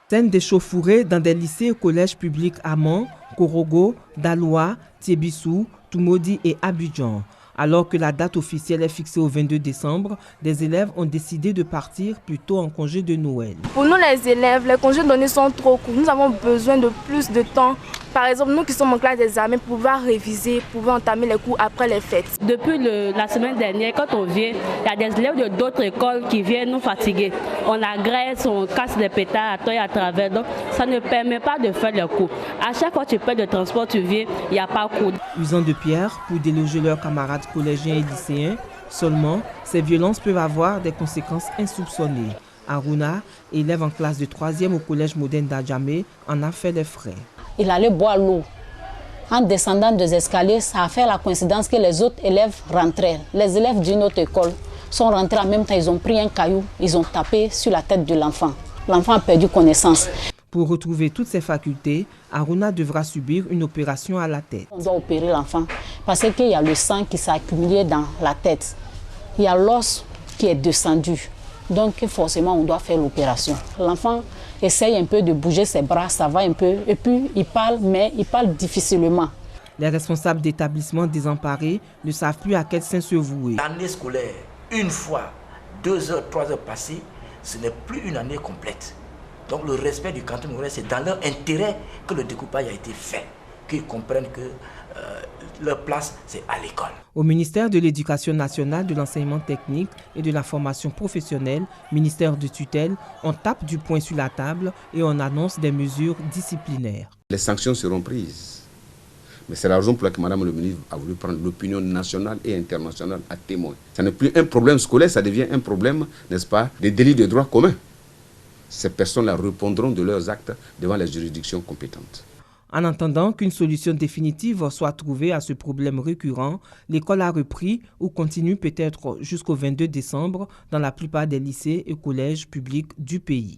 Scène d'échauffourée dans des lycées et collèges publics à Mans, Korogo, Daloa, Tiebissou, Tumodi et Abidjan. Alors que la date officielle est fixée au 22 décembre, des élèves ont décidé de partir plus tôt en congé de Noël. Pour nous les élèves, les congés donnés sont trop courts. Nous avons besoin de plus de temps. Par exemple, nous qui sommes en classe d'examen, pouvoir réviser, pouvoir entamer les cours après les fêtes. Depuis la semaine dernière, quand on vient, il y a des élèves de d'autres écoles qui viennent nous fatiguer. On agresse, on casse des pétards à toi et à travers. Donc, ça ne permet pas de faire les cours. À chaque fois que tu payes de transport, tu viens, il n'y a pas de cours. Usant de pierre pour déloger leurs camarades collégiens et lycéens, seulement, ces violences peuvent avoir des conséquences insoupçonnées. Aruna, élève en classe de 3e au collège moderne d'Adjamé, en a fait les frais. Il allait boire l'eau. En descendant des escaliers, ça a fait la coïncidence que les autres élèves rentraient. Les élèves d'une autre école sont rentrés en même temps, ils ont pris un caillou, ils ont tapé sur la tête de l'enfant. L'enfant a perdu connaissance. Pour retrouver toutes ses facultés, Aruna devra subir une opération à la tête. On doit opérer l'enfant parce qu'il y a le sang qui s'est accumulé dans la tête. Il y a l'os qui est descendu. Donc forcément, on doit faire l'opération. L'enfant essaye un peu de bouger ses bras, ça va un peu. Et puis il parle, mais il parle difficilement. Les responsables d'établissements désemparés ne savent plus à quel sein se vouer. L'année scolaire, une fois, 2 heures, 3 heures passées, ce n'est plus une année complète. Donc le respect du canton, c'est dans leur intérêt que le découpage a été fait, qu'ils comprennent que leur place, c'est à l'école. Au ministère de l'Éducation nationale, de l'enseignement technique et de la formation professionnelle, ministère de tutelle, on tape du poing sur la table et on annonce des mesures disciplinaires. Les sanctions seront prises. Mais c'est la raison pour laquelle Madame le ministre a voulu prendre l'opinion nationale et internationale à témoin. Ce n'est plus un problème scolaire, ça devient un problème, n'est-ce pas, des délits de droit commun. Ces personnes-là répondront de leurs actes devant les juridictions compétentes. En attendant qu'une solution définitive soit trouvée à ce problème récurrent, l'école a repris ou continue peut-être jusqu'au 22 décembre dans la plupart des lycées et collèges publics du pays.